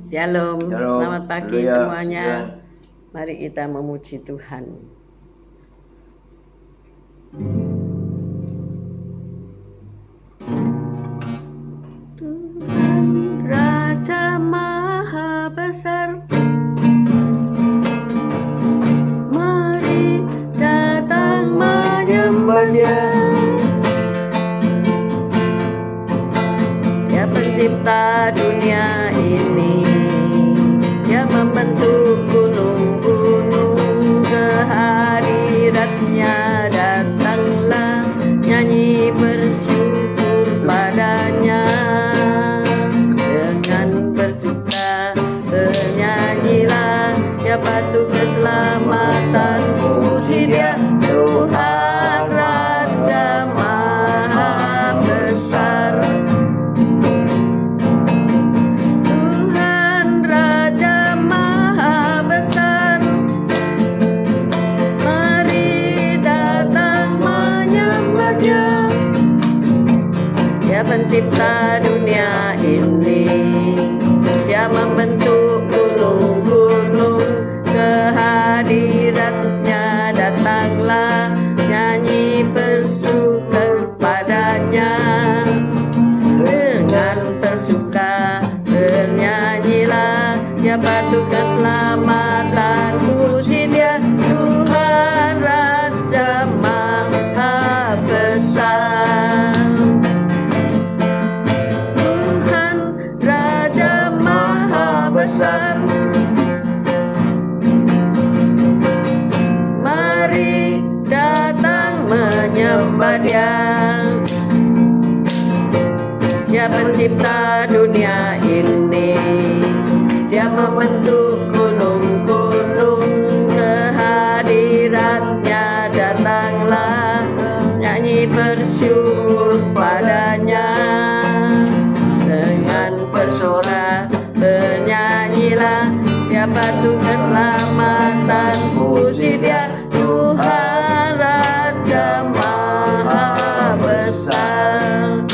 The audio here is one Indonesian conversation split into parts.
Shalom, Shalom. selamat pagi Haleluya. semuanya. Tuhan. Mari kita memuji Tuhan. Tuhan Raja Maha Besar, mari datang menyembah Dia. Dia pencipta dunia ini, Dia membentuk gunung-gunung, kehadiratnya datanglah, nyanyi bersyukur padanya. Dengan bersuka bernyanyilah, Dia patut keselamatan, puji Dia Tuhan Raja Maha Besar. Tuhan Raja Maha Besar, mari datang menyembah Dia. Dia pencipta dunia ini, Dia membentuk gunung-gunung, kehadiratnya datanglah, nyanyi bersyukur padanya. Dengan bersuka bernyanyilah, Dia patut keselamatan, puji Dia Tuhan Raja Maha Besar. Tuhan Raja Maha Besar, mari datang menyembah Dia. Dia pencipta dunia ini, Dia membentuk gunung-gunung, kehadiratnya datanglah, nyanyi bersyukur padanya. Dengan bersorak bernyanyilah, Dia patut keselamatan, puji Dia Tuhan Raja Maha Besar.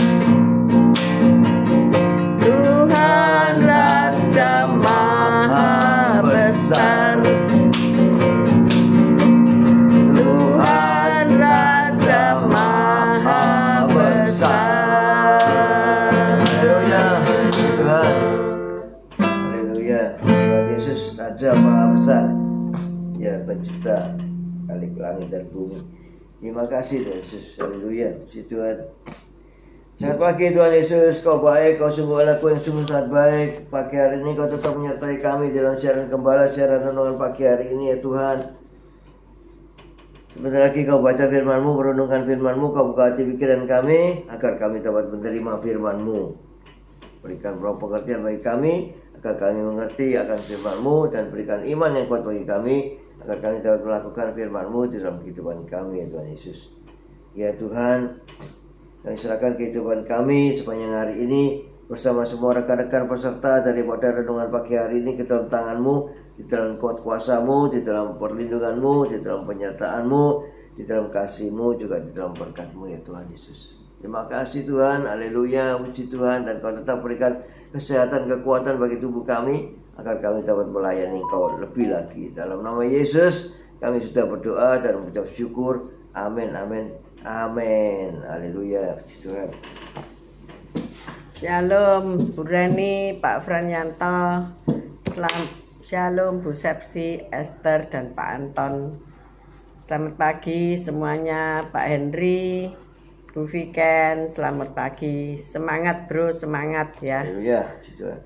Tuhan Raja Maha Besar, Tuhan Raja Maha Besar. Haleluya. Tuhan. Haleluya. Tuhan Yesus Raja Maha Besar. Ya, pencipta balik langit dan bumi. Terima kasih Tuhan Yesus. Haleluya. Puji Tuhan. Selamat pagi Tuhan Yesus, Kau baik, Kau sungguh Allahku yang sungguh sangat baik. Pagi hari ini Kau tetap menyertai kami dalam siaran gembala, siaran renungan pagi hari ini ya Tuhan. Sebentar lagi Kau baca firman-Mu, merenungkan firman-Mu, Kau buka hati pikiran kami agar kami dapat menerima firman-Mu. Berikan roh pengertian bagi kami agar kami mengerti akan firman-Mu, dan berikan iman yang kuat bagi kami agar kami dapat melakukan firman-Mu di dalam kehidupan kami ya Tuhan Yesus. Ya Tuhan, kami serahkan kehidupan kami sepanjang hari ini bersama semua rekan-rekan peserta daripada renungan pagi hari ini ke dalam tangan-Mu, di dalam kuat kuasa-Mu, di dalam perlindungan-Mu, di dalam penyertaan-Mu, di dalam kasih-Mu, juga di dalam berkat-Mu ya Tuhan Yesus. Terima kasih Tuhan, haleluya, puji Tuhan, dan Kau tetap berikan kesehatan, kekuatan bagi tubuh kami agar kami dapat melayani Kau lebih lagi. Dalam nama Yesus kami sudah berdoa dan mengucap syukur. Amin, amin, amin. Haleluya, puji Tuhan. Shalom Bu Reni, Pak Franyanto, Shalom Bu Sepsi, Esther, dan Pak Anton. Selamat pagi semuanya, Pak Henry, Bu Viken, selamat pagi. Semangat bro, semangat ya. Haleluya, puji Tuhan.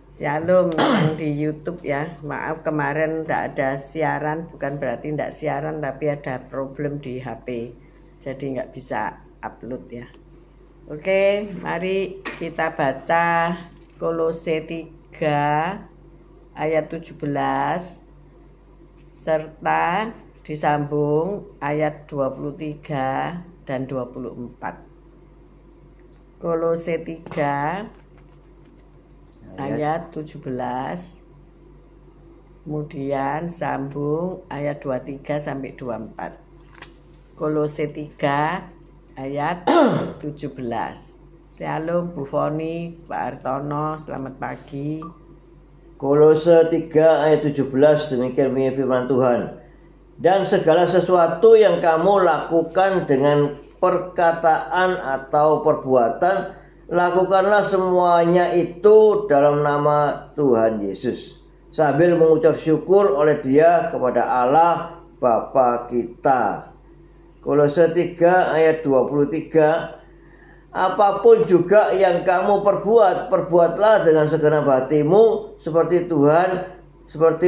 Shalom yang di YouTube ya. Maaf kemarin tidak ada siaran, bukan berarti tidak siaran, tapi ada problem di HP, jadi nggak bisa upload ya. Oke, mari kita baca Kolose 3 ayat 17 serta disambung ayat 23 dan 24. Kolose 3 ayat 17, kemudian sambung ayat 23 sampai 24. Kolose 3 ayat 17. Shalom Bu Foni, Pak Artono, selamat pagi. Kolose 3 ayat 17, demikian bunyi firman Tuhan. Dan segala sesuatu yang kamu lakukan dengan perkataan atau perbuatan, lakukanlah semuanya itu dalam nama Tuhan Yesus, sambil mengucap syukur oleh Dia kepada Allah Bapa kita. Kolose 3 ayat 23. Apapun juga yang kamu perbuat, perbuatlah dengan segenap hatimu seperti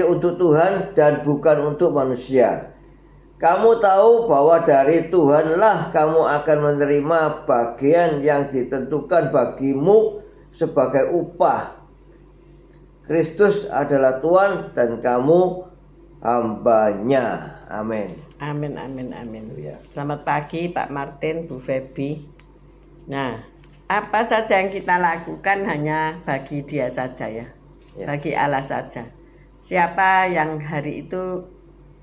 untuk Tuhan dan bukan untuk manusia. Kamu tahu bahwa dari Tuhanlah kamu akan menerima bagian yang ditentukan bagimu sebagai upah. Kristus adalah Tuhan dan kamu hambanya. Amin. Amin, amin, amin. Ya. Selamat pagi Pak Martin, Bu Febi. Nah, apa saja yang kita lakukan hanya bagi Dia saja ya, bagi Allah saja. Siapa yang hari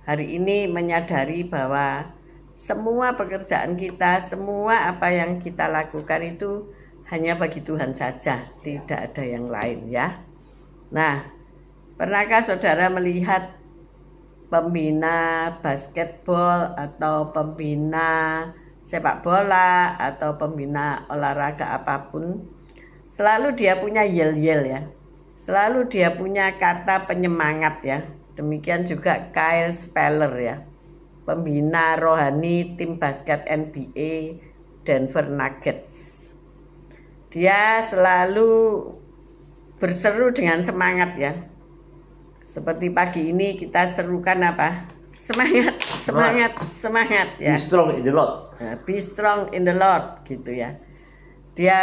ini menyadari bahwa semua pekerjaan kita, semua apa yang kita lakukan itu hanya bagi Tuhan saja, tidak ada yang lain ya. Nah, pernahkah saudara melihat pembina basketball atau pembina sepak bola atau pembina olahraga apapun, selalu dia punya yel-yel ya, selalu dia punya kata penyemangat ya. Demikian juga Kyle Speller ya, pembina rohani tim basket NBA Denver Nuggets. Dia selalu berseru dengan semangat ya. Seperti pagi ini kita serukan apa? Semangat, semangat, semangat ya. Be strong in the Lord. Nah, be strong in the Lord gitu ya. Dia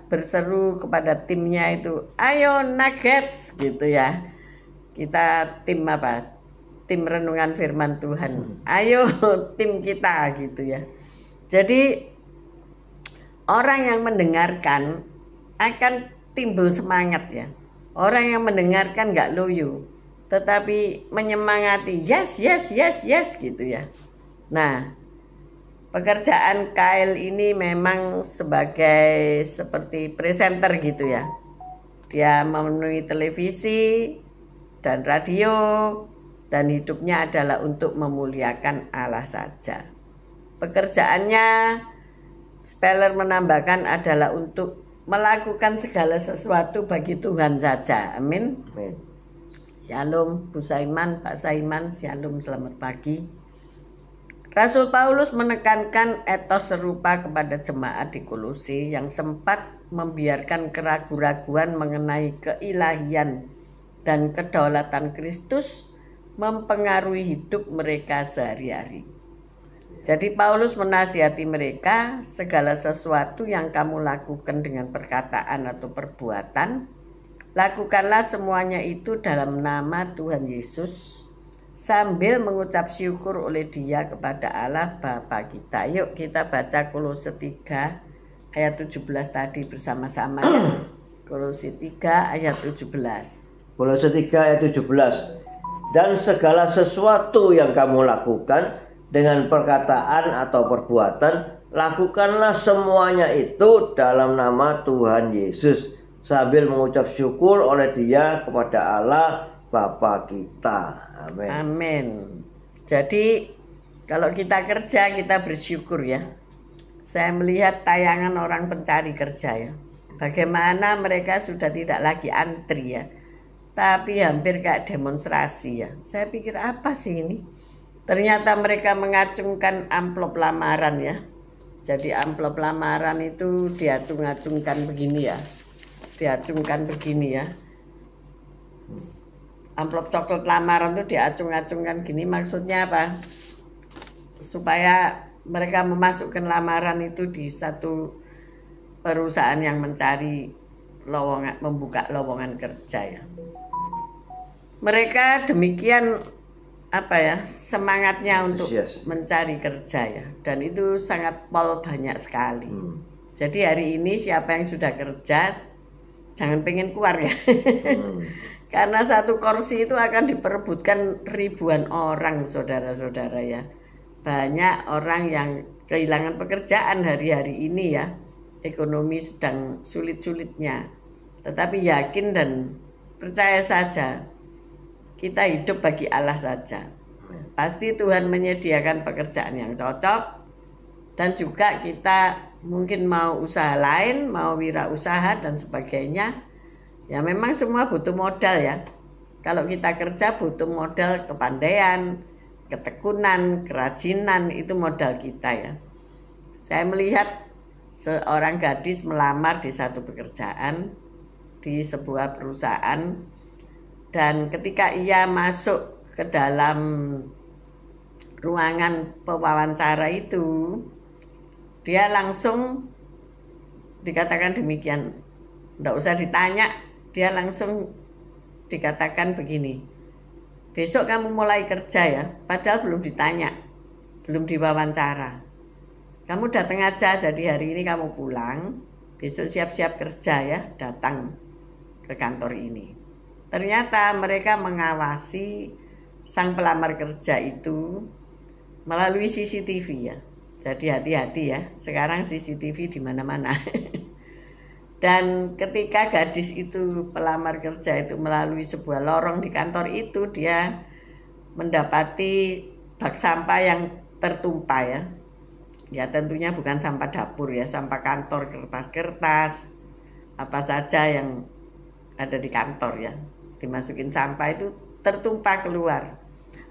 berseru kepada timnya itu, ayo Nuggets gitu ya. Kita tim apa? Tim renungan firman Tuhan. Ayo tim kita gitu ya. Jadi orang yang mendengarkan akan timbul semangat ya. Orang yang mendengarkan gak loyo, tetapi menyemangati, yes, yes, yes, yes gitu ya. Nah, pekerjaan Kyle ini memang sebagai seperti presenter gitu ya. Dia memenuhi televisi dan radio, dan hidupnya adalah untuk memuliakan Allah saja. Pekerjaannya, Speller menambahkan, adalah untuk melakukan segala sesuatu bagi Tuhan saja. Amin. Amin. Shalom Bu Saiman, Pak Saiman, shalom, selamat pagi. Rasul Paulus menekankan etos serupa kepada jemaat di Kolose yang sempat membiarkan keraguan-raguan mengenai keilahian dan kedaulatan Kristus mempengaruhi hidup mereka sehari-hari. Jadi Paulus menasihati mereka, segala sesuatu yang kamu lakukan dengan perkataan atau perbuatan, lakukanlah semuanya itu dalam nama Tuhan Yesus, sambil mengucap syukur oleh Dia kepada Allah Bapa kita. Yuk kita baca Kolose 3 ayat 17 tadi bersama-sama ya. Kolose 3 ayat 17. Kolose 3 ayat 17. Dan segala sesuatu yang kamu lakukan dengan perkataan atau perbuatan, lakukanlah semuanya itu dalam nama Tuhan Yesus, sambil mengucap syukur oleh Dia kepada Allah Bapa kita. Amin. Amin. Jadi kalau kita kerja, kita bersyukur ya. Saya melihat tayangan orang pencari kerja ya, bagaimana mereka sudah tidak lagi antri ya, tapi hampir kayak demonstrasi ya. Saya pikir apa sih ini? Ternyata mereka mengacungkan amplop lamaran ya. Jadi amplop lamaran itu diacung-acungkan begini ya. Diacungkan begini ya. Amplop coklat lamaran itu diacung-acungkan gini, maksudnya apa? Supaya mereka memasukkan lamaran itu di satu perusahaan yang mencari lowongan, membuka lowongan kerja ya. Mereka demikian apa ya, semangatnya untuk mencari kerja ya, dan itu sangat banyak sekali. Jadi hari ini siapa yang sudah kerja jangan pengen keluar ya. Karena satu kursi itu akan diperebutkan ribuan orang, saudara-saudara ya. Banyak orang yang kehilangan pekerjaan hari-hari ini ya. Ekonomi sedang sulit-sulitnya. Tetapi yakin dan percaya saja, kita hidup bagi Allah saja. Pasti Tuhan menyediakan pekerjaan yang cocok. Dan juga kita mungkin mau usaha lain, mau wirausaha dan sebagainya. Ya memang semua butuh modal ya. Kalau kita kerja butuh modal kepandaian, ketekunan, kerajinan, itu modal kita ya. Saya melihat seorang gadis melamar di satu pekerjaan, di sebuah perusahaan. Dan ketika ia masuk ke dalam ruangan pewawancara itu, dia langsung dikatakan demikian, tidak usah ditanya, dia langsung dikatakan begini, besok kamu mulai kerja ya, padahal belum ditanya, belum diwawancara. Kamu datang aja, jadi hari ini kamu pulang, besok siap-siap kerja ya, datang ke kantor ini. Ternyata mereka mengawasi sang pelamar kerja itu melalui CCTV ya. Jadi hati-hati ya, sekarang CCTV di mana-mana. Dan ketika gadis itu pelamar kerja itu melalui sebuah lorong di kantor itu, dia mendapati bak sampah yang tertumpah ya. Ya tentunya bukan sampah dapur ya, sampah kantor, kertas-kertas, apa saja yang ada di kantor ya. Dimasukin sampah itu tertumpah keluar.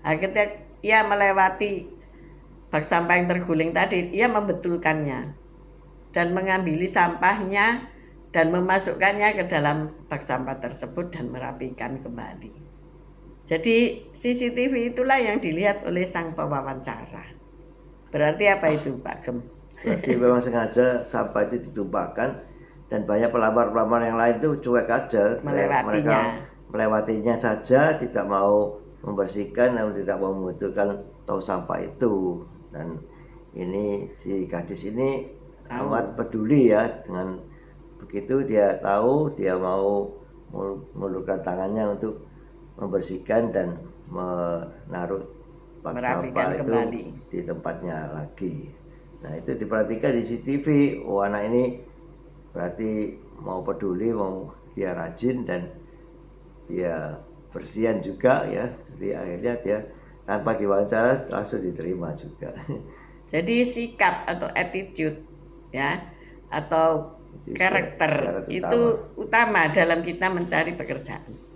Akhirnya ia melewati bak sampah yang terguling tadi, ia membetulkannya dan mengambil sampahnya dan memasukkannya ke dalam bak sampah tersebut dan merapikan kembali. Jadi CCTV itulah yang dilihat oleh sang pewawancara. Berarti apa itu Pak Gem? Berarti memang sengaja sampah itu ditumpahkan, dan banyak pelamar-pelamar yang lain itu cuek aja, mereka melewatinya saja, tidak mau membersihkan, namun tidak mau membetulkan tong sampah itu. Dan ini si gadis ini amat peduli ya, dengan begitu dia tahu, dia mau mengulurkan tangannya untuk membersihkan dan menaruh bak sampah itu kembali di tempatnya lagi. Nah itu diperhatikan di CCTV, oh anak ini berarti mau peduli, mau dia rajin dan dia bersihan juga ya. Jadi akhirnya dia tanpa diwawancara langsung diterima juga. Jadi sikap atau attitude ya, atau karakter itu utama dalam kita mencari pekerjaan.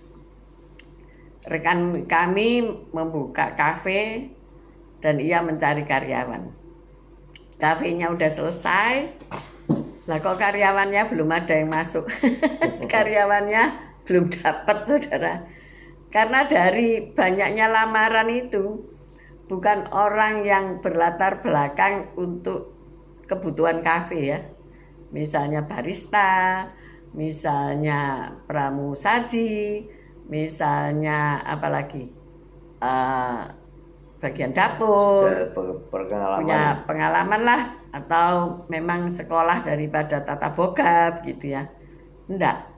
Rekan kami membuka kafe dan ia mencari karyawan. Kafenya udah selesai, lah kok karyawannya belum ada yang masuk. Karyawannya belum dapat, saudara. Karena dari banyaknya lamaran itu bukan orang yang berlatar belakang untuk kebutuhan kafe ya. Misalnya barista, misalnya pramusaji, misalnya apalagi bagian dapur, punya pengalaman lah, atau memang sekolah daripada tata boga gitu ya. Enggak.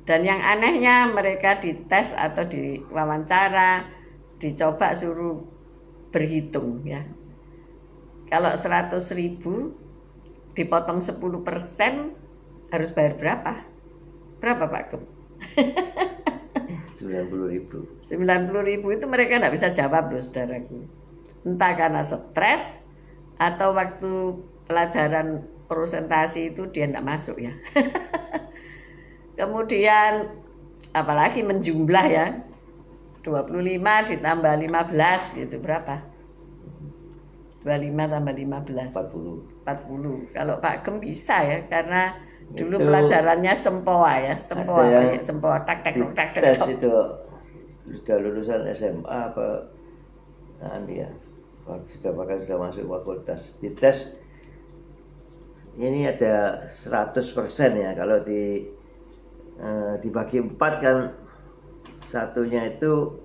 Dan yang anehnya mereka dites atau diwawancara, dicoba suruh berhitung ya. Kalau 100.000 dipotong 10% harus bayar berapa? Berapa Pak Gem? 90.000. 90.000 itu mereka nggak bisa jawab loh saudaraku. Entah karena stres atau waktu pelajaran presentasi itu dia nggak masuk ya. Kemudian apalagi menjumlah ya, 25 ditambah 15 gitu berapa? 25 tambah 15 40. Kalau Pak Gem bisa ya, karena dulu itu pelajarannya sempoa ya, sempoa tak tes itu sudah lulusan SMA apa ya, sudah masuk fakultas, dites ini ada 100% ya. Kalau dibagi 4 kan, satunya itu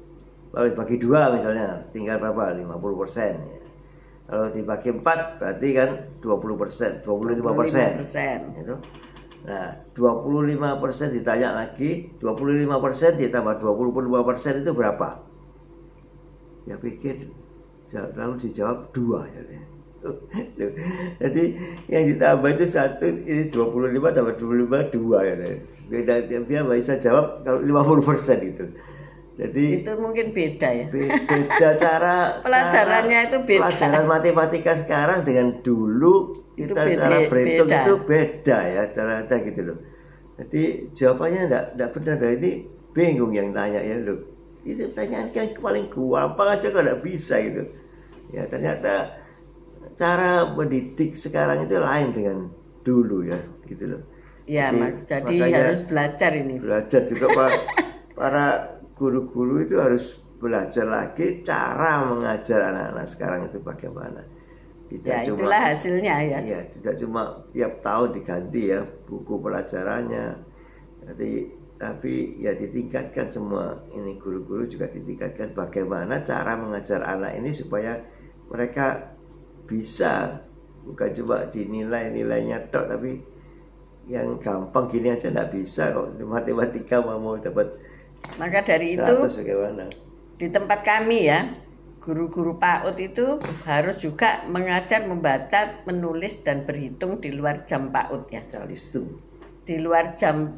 kalau dibagi 2 misalnya tinggal berapa? 50% ya. Kalau dibagi 4 berarti kan 20%, 25%. Itu. Nah, 25% ditanya lagi, 25% ditambah 25% itu berapa? Ya pikir lalu dijawab 2 ya. Jadi yang ditambah itu 1, ini 25 tambah 25 2 ya. Dia bisa jawab kalau 50% gitu. Jadi itu mungkin beda ya. Beda cara pelajarannya itu beda. Pelajaran matematika sekarang dengan dulu kita cara berhitung itu beda ya, cara gitu loh. Jadi jawabannya enggak benar. Ini bingung yang tanya ya loh. Itu pertanyaan yang paling gampang aja kok enggak bisa gitu. Ya ternyata cara mendidik sekarang itu lain dengan dulu ya gitu loh. Ya, jadi harus belajar ini. Belajar juga para guru-guru itu harus belajar lagi cara mengajar anak-anak sekarang itu bagaimana. Ya itulah hasilnya ya. Iya, tidak cuma tiap tahun diganti ya buku pelajarannya. Tapi ya ditingkatkan semua ini, guru-guru juga ditingkatkan bagaimana cara mengajar anak ini supaya mereka bisa bukan cuma dinilai nilainya tok, tapi yang gampang gini aja enggak bisa kok matematika mau dapat. Maka dari itu di tempat kami ya, guru-guru PAUD itu harus juga mengajar membaca, menulis dan berhitung di luar jam PAUD ya. Di luar jam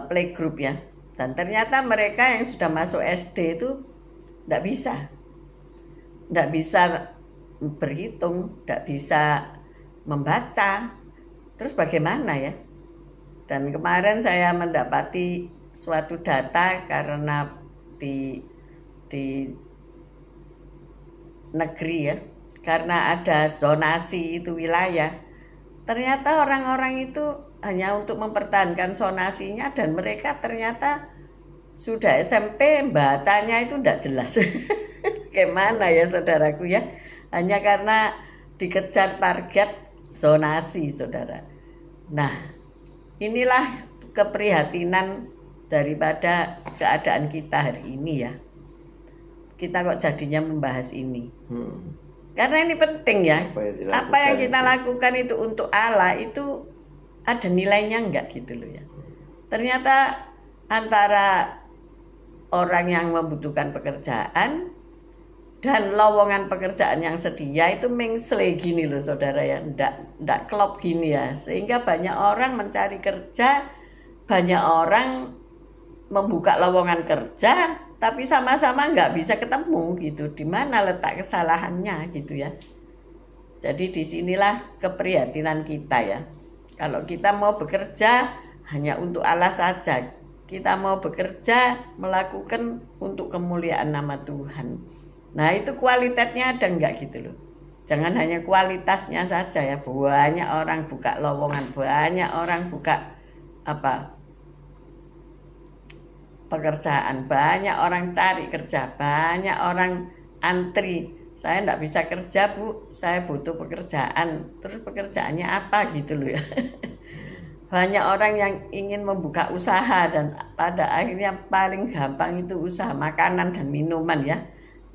playgroup ya. Dan ternyata mereka yang sudah masuk SD itu enggak bisa berhitung, enggak bisa membaca. Terus bagaimana ya? Dan kemarin saya mendapati suatu data karena di negeri ya, karena ada zonasi itu wilayah, ternyata orang-orang itu hanya untuk mempertahankan zonasinya, dan mereka ternyata sudah SMP bacanya itu tidak jelas. Gimana ya saudaraku ya, hanya karena dikejar target zonasi saudara. Nah inilah keprihatinan daripada keadaan kita hari ini ya. Kita kok jadinya membahas ini. Karena ini penting ya. Apa yang kita lakukan itu untuk Allah itu ada nilainya enggak gitu loh ya. Ternyata antara orang yang membutuhkan pekerjaan dan lowongan pekerjaan yang sedia itu mengsle gini loh saudara ya. Enggak klop gini ya. Sehingga banyak orang mencari kerja, banyak orang membuka lowongan kerja, tapi sama-sama nggak bisa ketemu gitu. Di mana letak kesalahannya gitu ya. Jadi disinilah keprihatinan kita ya. Kalau kita mau bekerja hanya untuk Allah saja, kita mau bekerja melakukan untuk kemuliaan nama Tuhan. Nah itu kualitasnya ada nggak gitu loh. Jangan hanya kualitasnya saja ya. Banyak orang buka lowongan, banyak orang buka pekerjaan, banyak orang cari kerja, banyak orang antri. Saya enggak bisa kerja Bu, saya butuh pekerjaan. Terus pekerjaannya apa gitu loh ya. Banyak orang yang ingin membuka usaha, dan pada akhirnya paling gampang itu usaha makanan dan minuman ya.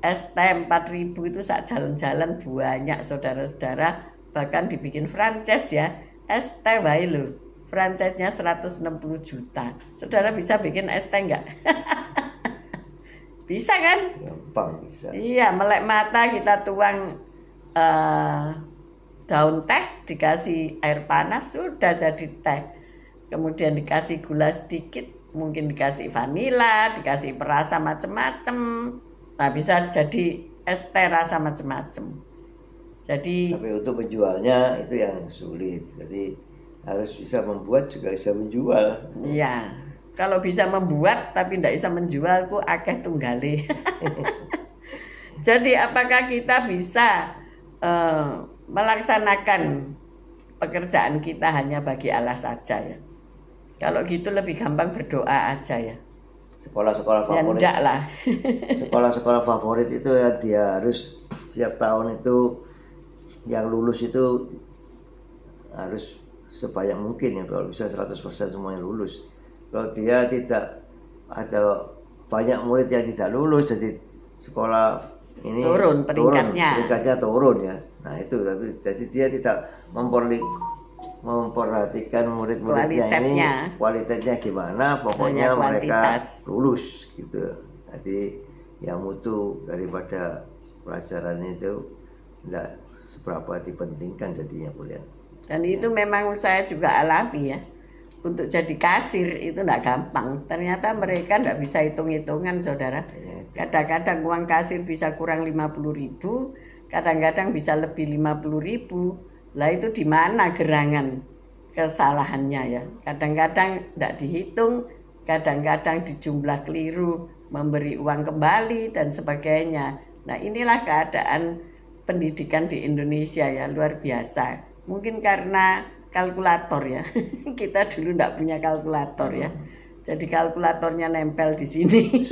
Es teh 4.000 itu sak jalan-jalan banyak saudara-saudara, bahkan dibikin franchise ya. Es teh wae lho. Franchise-nya 160 juta. Saudara bisa bikin es teh enggak? Bisa kan? Gampang bisa. Iya, melek mata kita tuang daun teh, dikasih air panas, sudah jadi teh. Kemudian dikasih gula sedikit, mungkin dikasih vanila, dikasih perasa macam-macam. Nah, bisa jadi es teh rasa macam-macam. Jadi tapi untuk menjualnya itu yang sulit. Jadi harus bisa membuat juga bisa menjual. Iya, kalau bisa membuat tapi tidak bisa menjual, ku akeh tunggale. Jadi apakah kita bisa melaksanakan pekerjaan kita hanya bagi Allah saja ya? Kalau gitu lebih gampang berdoa aja ya. Sekolah-sekolah favorit. Ya enggak lah. Sekolah-sekolah favorit itu ya dia harus setiap tahun itu yang lulus itu harus sebanyak mungkin ya, kalau bisa 100% semuanya lulus. Kalau dia tidak ada banyak murid yang tidak lulus, jadi sekolah ini turun peringkatnya turun ya. Nah itu, tapi jadi dia tidak memperhatikan murid-muridnya ini kualitasnya gimana, pokoknya mereka lulus gitu. Jadi yang mutu daripada pelajaran itu tidak seberapa dipentingkan jadinya kuliah. Dan itu memang saya juga alami ya. Untuk jadi kasir itu enggak gampang. Ternyata mereka enggak bisa hitung-hitungan, saudara. Kadang-kadang uang kasir bisa kurang 50.000, kadang-kadang bisa lebih 50.000. Lah itu di mana gerangan kesalahannya ya? Kadang-kadang enggak dihitung, kadang-kadang dijumlah keliru, memberi uang kembali dan sebagainya. Nah, inilah keadaan pendidikan di Indonesia ya, luar biasa. Mungkin karena kalkulator ya. Kita dulu enggak punya kalkulator ya. Jadi kalkulatornya nempel di sini.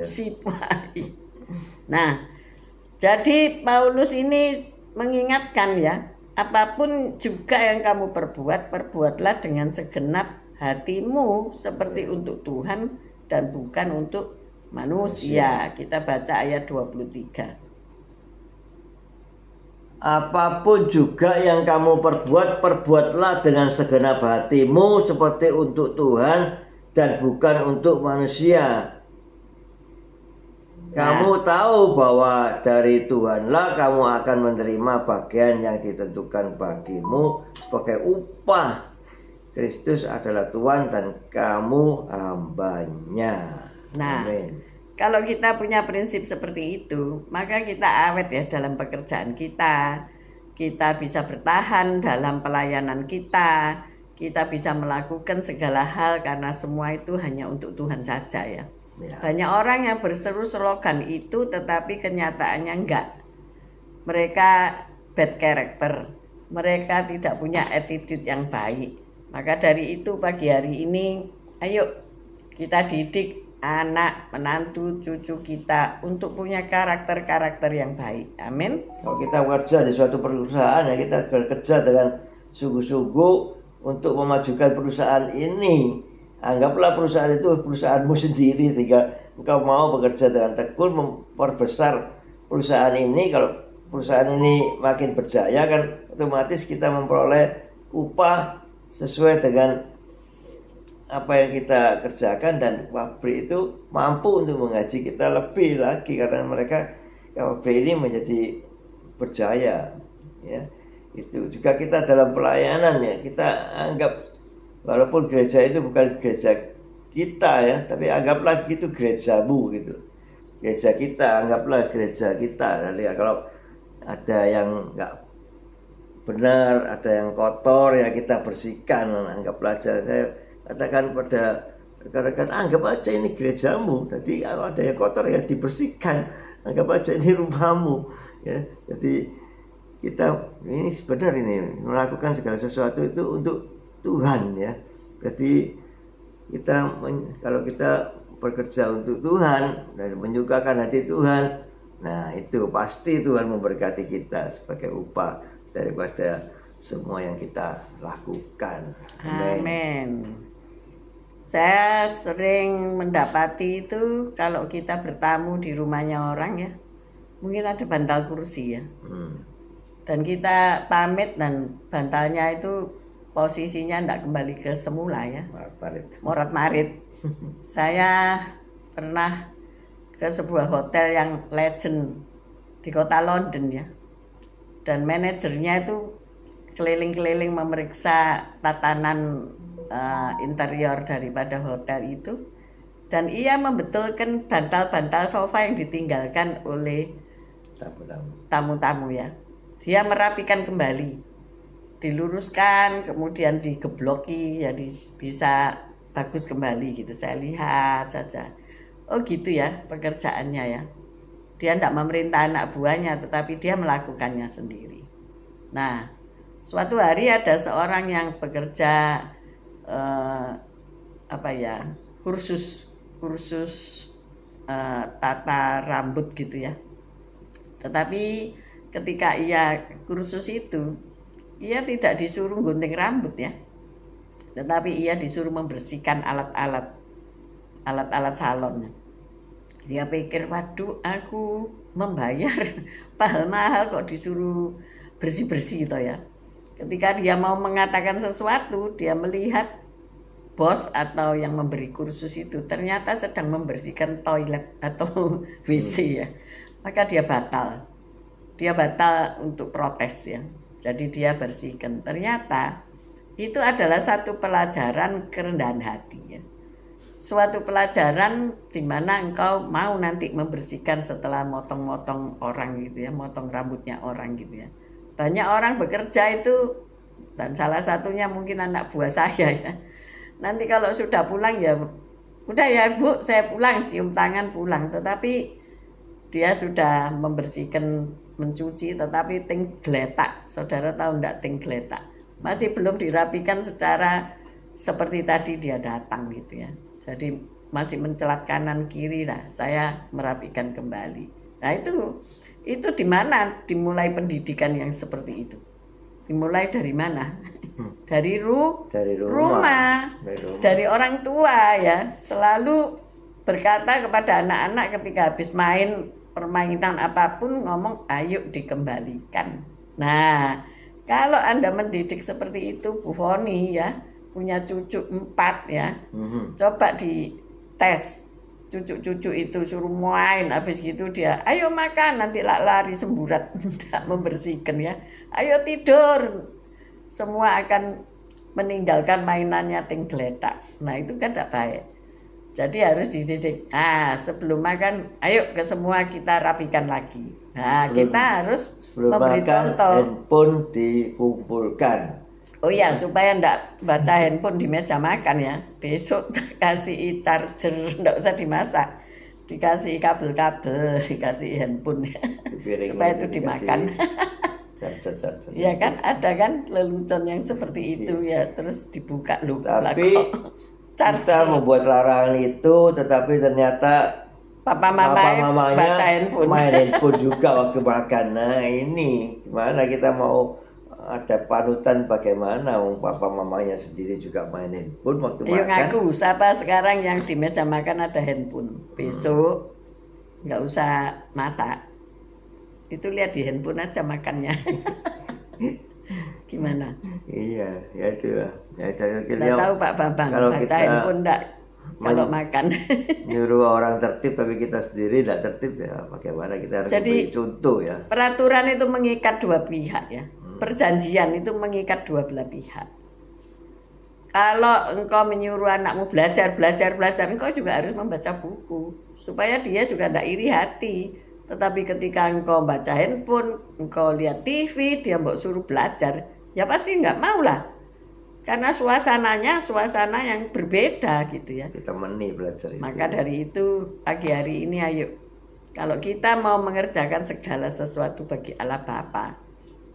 Sipuai. Nah, jadi Paulus ini mengingatkan ya, apapun juga yang kamu perbuat, perbuatlah dengan segenap hatimu seperti untuk Tuhan dan bukan untuk manusia. Kita baca ayat 23. Apapun juga yang kamu perbuat, perbuatlah dengan segenap hatimu seperti untuk Tuhan dan bukan untuk manusia. Kamu tahu bahwa dari Tuhanlah kamu akan menerima bagian yang ditentukan bagimu sebagai upah. Kristus adalah Tuhan dan kamu hambanya. Nah, amin. Kalau kita punya prinsip seperti itu, maka kita awet ya dalam pekerjaan kita. Kita bisa bertahan dalam pelayanan kita. Kita bisa melakukan segala hal karena semua itu hanya untuk Tuhan saja ya. Banyak orang yang berseru slogan itu tetapi kenyataannya enggak. Mereka bad character. Mereka tidak punya attitude yang baik. Maka dari itu pagi hari ini, ayo kita didik anak, menantu, cucu kita untuk punya karakter-karakter yang baik. Amin. Kalau kita bekerja di suatu perusahaan ya, kita bekerja dengan sungguh-sungguh untuk memajukan perusahaan ini. Anggaplah perusahaan itu perusahaanmu sendiri, sehingga engkau mau bekerja dengan tekun memperbesar perusahaan ini. Kalau perusahaan ini makin berjaya kan otomatis kita memperoleh upah sesuai dengan apa yang kita kerjakan, dan pabrik itu mampu untuk menggaji kita lebih lagi karena mereka pabrik ini menjadi berjaya ya. Itu juga kita dalam pelayanan ya, kita anggap walaupun gereja itu bukan gereja kita ya, tapi anggaplah itu gerejamu gitu. Gereja kita, anggaplah gereja kita. Jadi kalau ada yang enggak benar, ada yang kotor ya kita bersihkan. Anggaplah aja, saya katakan pada rekan-rekan, anggap aja ini gerejamu. Jadi kalau ada yang kotor ya dibersihkan. Anggap aja ini rumahmu ya. Jadi kita ini sebenarnya ini melakukan segala sesuatu itu untuk Tuhan ya. Jadi kalau kita bekerja untuk Tuhan dan menyukakan hati Tuhan, nah itu pasti Tuhan memberkati kita sebagai upah daripada semua yang kita lakukan. Amin. Saya sering mendapati itu kalau kita bertamu di rumahnya orang ya, mungkin ada bantal kursi ya, dan kita pamit dan bantalnya itu posisinya tidak kembali ke semula ya, morat marit. Saya pernah ke sebuah hotel yang legend di kota London ya, dan manajernya itu keliling-keliling memeriksa tatanan interior daripada hotel itu, dan ia membetulkan bantal-bantal sofa yang ditinggalkan oleh tamu-tamu ya. Dia merapikan kembali, diluruskan, kemudian digebloki, jadi bisa bagus kembali gitu. Saya lihat saja, oh gitu ya pekerjaannya ya. Dia tidak memerintah anak buahnya, tetapi dia melakukannya sendiri. Nah, suatu hari ada seorang yang bekerja kursus tata rambut gitu ya. Tetapi ketika ia kursus itu, ia tidak disuruh gunting rambut ya, tetapi ia disuruh membersihkan alat-alat salonnya. Dia pikir, waduh, aku membayar mahal kok disuruh bersih-bersih gitu ya. Ketika dia mau mengatakan sesuatu, dia melihat bos atau yang memberi kursus itu ternyata sedang membersihkan toilet atau WC ya. Maka dia batal. dia batal untuk protes ya. Jadi dia bersihkan. Ternyata itu adalah satu pelajaran kerendahan hati ya. Suatu pelajaran di mana engkau mau nanti membersihkan setelah motong-motong orang gitu ya, motong rambutnya orang gitu ya. Banyak orang bekerja itu, dan salah satunya mungkin anak buah saya ya. Nanti kalau sudah pulang ya, udah ya Bu, saya pulang, cium tangan pulang. Tetapi dia sudah membersihkan, mencuci, tetapi ting geletak. Saudara tahu enggak ting geletak? Masih belum dirapikan secara seperti tadi dia datang gitu ya. Jadi masih mencelat kanan kiri lah, saya merapikan kembali. Nah itu di mana dimulai pendidikan yang seperti itu? Dimulai dari mana? Dari rumah. Dari orang tua ya. Selalu berkata kepada anak-anak ketika habis main permainan apapun, ngomong ayo dikembalikan. Nah, kalau Anda mendidik seperti itu, Bu Foni ya, punya cucu 4 ya, coba dites cucu-cucu itu, suruh main, habis gitu dia ayo makan, nanti lari semburat, tidak membersihkan ya, ayo tidur, semua akan meninggalkan mainannya tinggeletak. Nah itu kan tidak baik. Jadi harus dididik. Sebelum makan ayo ke semua kita rapikan lagi. Nah kita harus memberi contoh. Handphone dikumpulkan. Oh iya, supaya enggak baca handphone di meja makan ya. Besok kasih charger, enggak usah dimasak. Dikasih kabel-kabel, dikasih handphone ya. Supaya itu dimakan. Charger. Ya kan, ada kan lelucon yang seperti itu ya. Terus dibuka loh. Tapi kita membuat larangan itu, tetapi ternyata Papa mamanya baca handphone. Main handphone juga waktu makan. Nah ini gimana kita mau ada panutan bagaimana? Papa mamanya sendiri juga main handphone waktu makan. Ngaku, siapa sekarang yang di meja makan ada handphone? Besok nggak usah masak. Itu lihat di handphone aja makannya. Gimana? Iya, ya itulah. Ya, nggak tahu Pak Bambang, kalau baca kita handphone enggak kalau makan. Nyuruh orang tertib tapi kita sendiri tidak tertib ya bagaimana, kita harus beri contoh ya. Peraturan itu mengikat dua pihak ya. Perjanjian itu mengikat dua belah pihak. Kalau engkau menyuruh anakmu belajar, engkau juga harus membaca buku supaya dia juga tidak iri hati. Tetapi ketika engkau baca handphone, engkau lihat TV, dia mau suruh belajar, ya pasti nggak mau lah. Karena suasananya suasana yang berbeda gitu ya. Kita meni belajar itu. Maka dari itu pagi hari ini ayo, kalau kita mau mengerjakan segala sesuatu bagi Allah Bapa,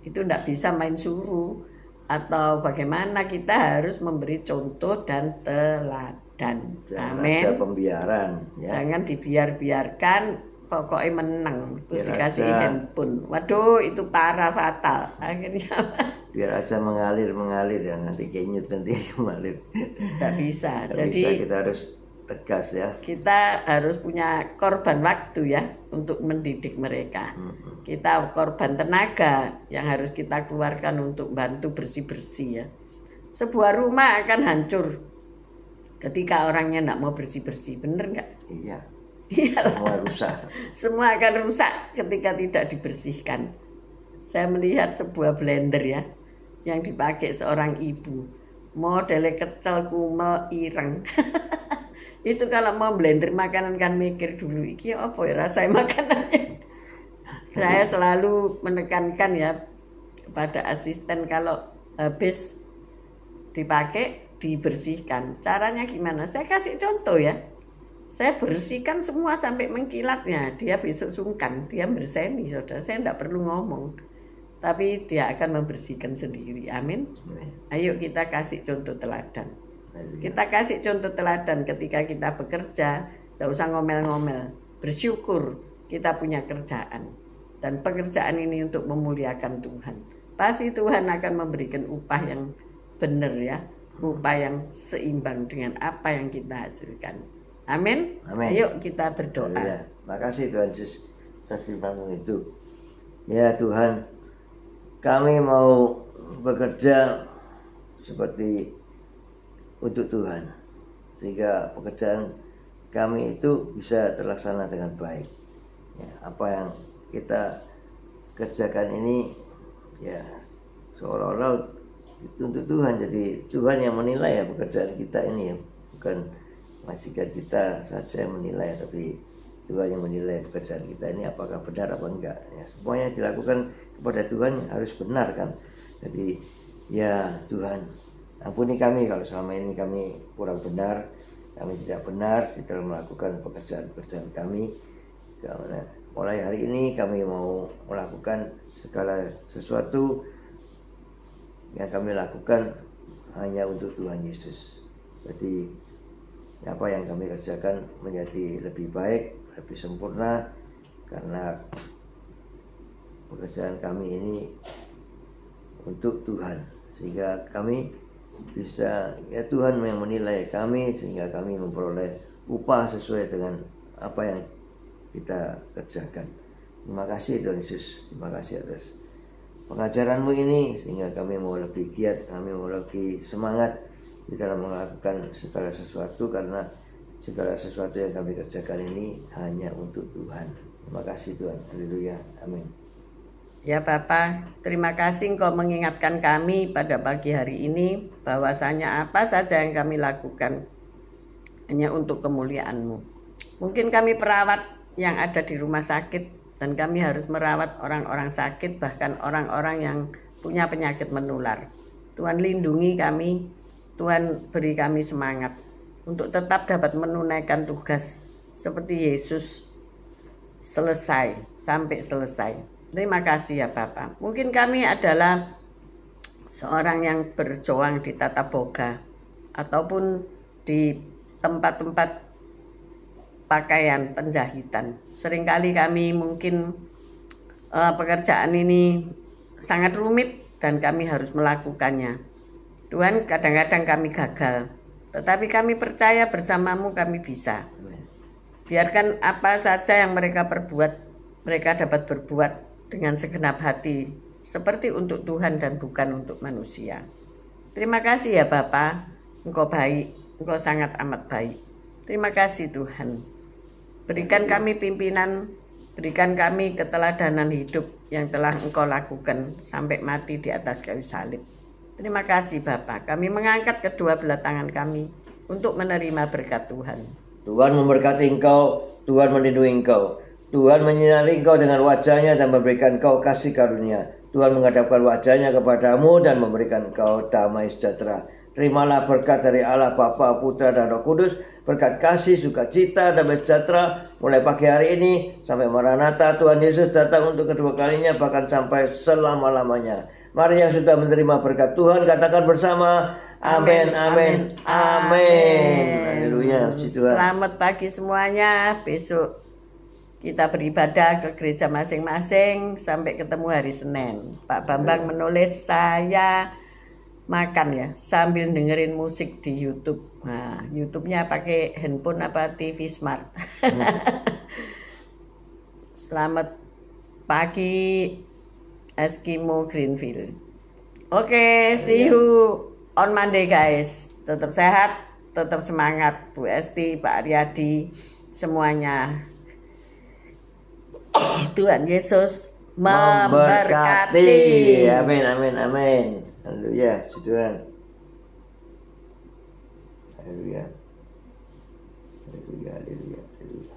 itu tidak bisa main suruh atau bagaimana, kita harus memberi contoh dan teladan. Amin. Ada pembiaran ya. Jangan dibiarkan, pokoknya menang terus dikasih handphone. Waduh itu parah, fatal. Akhirnya biar aja mengalir ya, nanti kenyut nanti mengalir. Tidak bisa. Jadi bisa, kita harus tegas ya. Kita harus punya korban waktu ya untuk mendidik mereka. Kita korban tenaga yang harus kita keluarkan untuk bantu bersih-bersih ya. Sebuah rumah akan hancur ketika orangnya tidak mau bersih-bersih, bener nggak? Iya. Semua rusak. Semua akan rusak ketika tidak dibersihkan. Saya melihat sebuah blender ya yang dipakai seorang ibu. Modelnya kecil, kumel, ireng. Itu kalau mau blender makanan kan mikir dulu, iki apa ya rasanya makanannya. Saya selalu menekankan ya kepada asisten kalau habis dipakai dibersihkan. Caranya gimana? Saya kasih contoh ya. Saya bersihkan semua sampai mengkilatnya. Dia besok sungkan, dia berseni saudara. Saya tidak perlu ngomong. Tapi dia akan membersihkan sendiri. Amin. Ayo kita kasih contoh teladan. Kita kasih contoh teladan ketika kita bekerja, tidak usah ngomel-ngomel. Bersyukur kita punya kerjaan. Dan pekerjaan ini untuk memuliakan Tuhan. Pasti Tuhan akan memberikan upah yang benar ya. Upah yang seimbang dengan apa yang kita hasilkan. Amin. Ayo kita berdoa. Ya, makasih Tuhan Yesus atas firman-Mu itu. Ya Tuhan, kami mau bekerja seperti untuk Tuhan, sehingga pekerjaan kami itu bisa terlaksana dengan baik. Ya, apa yang kita kerjakan ini ya seolah-olah itu untuk Tuhan. Jadi Tuhan yang menilai ya pekerjaan kita ini ya, bukan majikan kita saja yang menilai, tapi Tuhan yang menilai pekerjaan kita ini apakah benar apa enggak ya. Semuanya dilakukan kepada Tuhan harus benar kan. Jadi ya Tuhan, ampuni kami kalau selama ini kami kurang benar, kami tidak benar di dalam melakukan pekerjaan-pekerjaan kami. Karena mulai hari ini kami mau melakukan segala sesuatu yang kami lakukan hanya untuk Tuhan Yesus. Jadi apa yang kami kerjakan menjadi lebih baik, lebih sempurna, karena pekerjaan kami ini untuk Tuhan, sehingga kami bisa ya Tuhan yang menilai kami, sehingga kami memperoleh upah sesuai dengan apa yang kita kerjakan. Terima kasih Tuhan Yesus, terima kasih atas pengajaran-Mu ini, sehingga kami mau lebih giat, kami mau lebih semangat di dalam melakukan segala sesuatu, karena segala sesuatu yang kami kerjakan ini hanya untuk Tuhan. Terima kasih Tuhan, haleluya, amin. Ya Bapak, terima kasih Engkau mengingatkan kami pada pagi hari ini bahwasanya apa saja yang kami lakukan hanya untuk kemuliaan-Mu. Mungkin kami perawat yang ada di rumah sakit dan kami harus merawat orang-orang sakit, bahkan orang-orang yang punya penyakit menular. Tuhan lindungi kami, Tuhan beri kami semangat untuk tetap dapat menunaikan tugas seperti Yesus sampai selesai. Terima kasih ya Bapak. Mungkin kami adalah seorang yang berjuang di tata boga ataupun di tempat-tempat pakaian penjahitan. Seringkali kami mungkin pekerjaan ini sangat rumit dan kami harus melakukannya. Tuhan, kadang-kadang kami gagal, tetapi kami percaya bersama-Mu kami bisa. Biarkan apa saja yang mereka perbuat, mereka dapat berbuat dengan segenap hati, seperti untuk Tuhan dan bukan untuk manusia. Terima kasih ya Bapa, Engkau baik, Engkau sangat amat baik. Terima kasih Tuhan. Berikan kami pimpinan, berikan kami keteladanan hidup yang telah Engkau lakukan sampai mati di atas kayu salib. Terima kasih Bapa, kami mengangkat kedua belah tangan kami untuk menerima berkat Tuhan. Tuhan memberkati engkau, Tuhan melindungi engkau. Tuhan menyinari engkau dengan wajahnya dan memberikan engkau kasih karunia. Tuhan menghadapkan wajahnya kepadamu dan memberikan engkau damai sejahtera. Terimalah berkat dari Allah Bapa, Putra dan Roh Kudus, berkat kasih, sukacita, damai sejahtera mulai pagi hari ini sampai Maranatha Tuhan Yesus datang untuk kedua kalinya, bahkan sampai selama-lamanya. Mari yang sudah menerima berkat Tuhan katakan bersama, amin, amin, amin. Haleluya, puji Tuhan. Selamat pagi semuanya. Besok kita beribadah ke gereja masing-masing sampai ketemu hari Senin. Pak Bambang menulis saya makan ya sambil dengerin musik di YouTube. Nah, YouTube-nya pakai handphone apa TV smart. Selamat pagi Eskimo Greenfield. Oke, see you on Monday guys. Tetap sehat, tetap semangat Bu Esti, Pak Aryadi, semuanya. Tuhan Yesus memberkati. Amin, amin, amin. Haleluya, puji Tuhan. Haleluya. Haleluya, haleluya, haleluya.